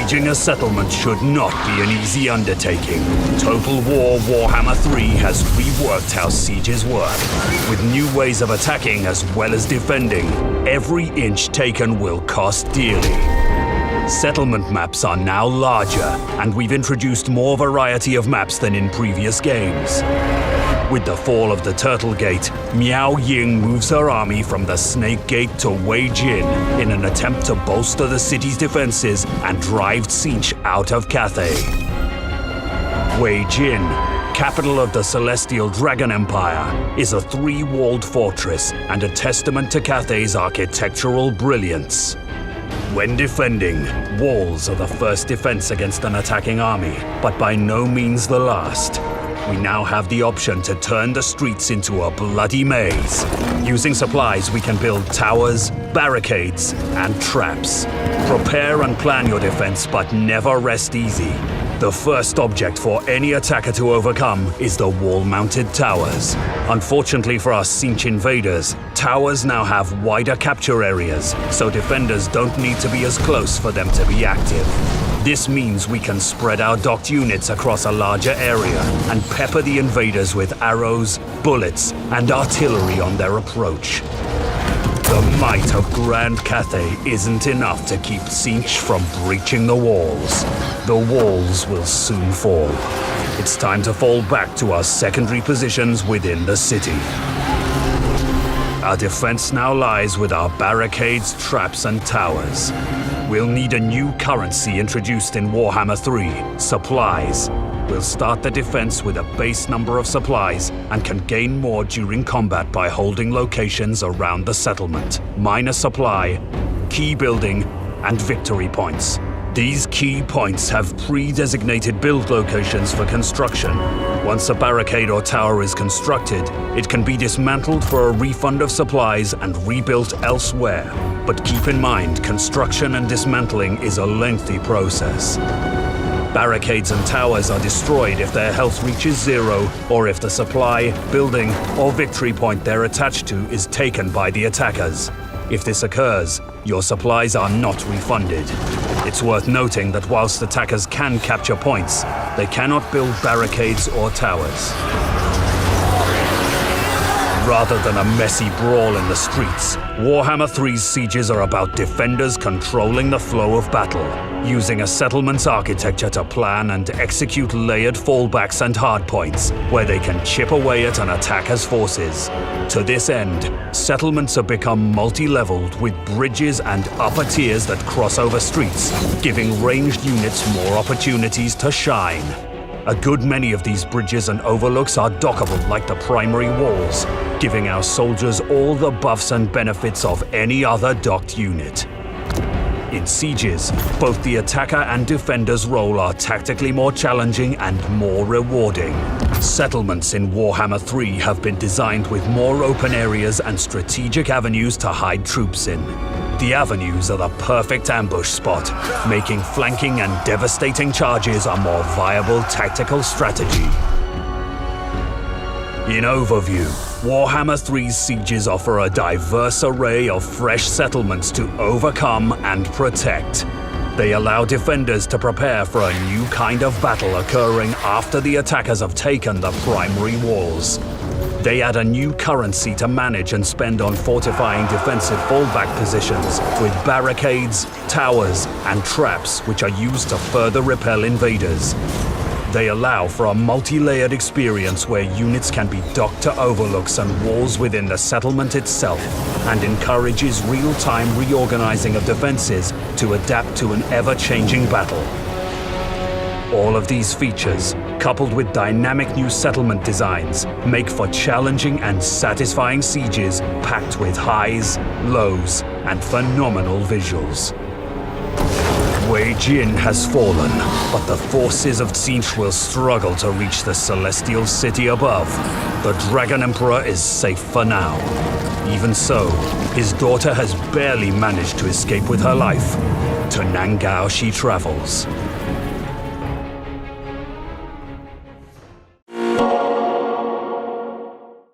Sieging a settlement should not be an easy undertaking. Total War Warhammer 3 has reworked how sieges work. With new ways of attacking as well as defending, every inch taken will cost dearly. Settlement maps are now larger, and we've introduced more variety of maps than in previous games. With the fall of the Turtle Gate, Miao Ying moves her army from the Snake Gate to Wei Jin in an attempt to bolster the city's defenses and drive Tzeentch out of Cathay. Wei Jin, capital of the Celestial Dragon Empire, is a three-walled fortress and a testament to Cathay's architectural brilliance. When defending, walls are the first defense against an attacking army, but by no means the last. We now have the option to turn the streets into a bloody maze. Using supplies, we can build towers, barricades, and traps. Prepare and plan your defense, but never rest easy. The first object for any attacker to overcome is the wall-mounted towers. Unfortunately for us Tzeentch invaders, towers now have wider capture areas, so defenders don't need to be as close for them to be active. This means we can spread our docked units across a larger area and pepper the invaders with arrows, bullets, and artillery on their approach. The might of Grand Cathay isn't enough to keep Tzeentch from breaching the walls. The walls will soon fall. It's time to fall back to our secondary positions within the city. Our defense now lies with our barricades, traps, and towers. We'll need a new currency introduced in Warhammer 3, supplies. We'll start the defense with a base number of supplies and can gain more during combat by holding locations around the settlement, minor supply, key building, and victory points. These key points have pre-designated build locations for construction. Once a barricade or tower is constructed, it can be dismantled for a refund of supplies and rebuilt elsewhere. But keep in mind, construction and dismantling is a lengthy process. Barricades and towers are destroyed if their health reaches zero, or if the supply, building, or victory point they're attached to is taken by the attackers. If this occurs, your supplies are not refunded. It's worth noting that whilst attackers can capture points, they cannot build barricades or towers. Rather than a messy brawl in the streets, Warhammer 3's sieges are about defenders controlling the flow of battle, using a settlement's architecture to plan and execute layered fallbacks and hardpoints, where they can chip away at an attacker's forces. To this end, settlements have become multi-leveled with bridges and upper tiers that cross over streets, giving ranged units more opportunities to shine. A good many of these bridges and overlooks are dockable like the primary walls, giving our soldiers all the buffs and benefits of any other docked unit. In sieges, both the attacker and defender's role are tactically more challenging and more rewarding. Settlements in Warhammer 3 have been designed with more open areas and strategic avenues to hide troops in. The avenues are the perfect ambush spot, making flanking and devastating charges a more viable tactical strategy. In overview, Warhammer 3's sieges offer a diverse array of fresh settlements to overcome and protect. They allow defenders to prepare for a new kind of battle occurring after the attackers have taken the primary walls. They add a new currency to manage and spend on fortifying defensive fallback positions with barricades, towers, and traps which are used to further repel invaders. They allow for a multi-layered experience where units can be docked to overlooks and walls within the settlement itself, and encourages real-time reorganizing of defenses to adapt to an ever-changing battle. All of these features, coupled with dynamic new settlement designs, make for challenging and satisfying sieges packed with highs, lows, and phenomenal visuals. Wei Jin has fallen, but the forces of Tzeentch will struggle to reach the celestial city above. The Dragon Emperor is safe for now. Even so, his daughter has barely managed to escape with her life. To Nangao she travels.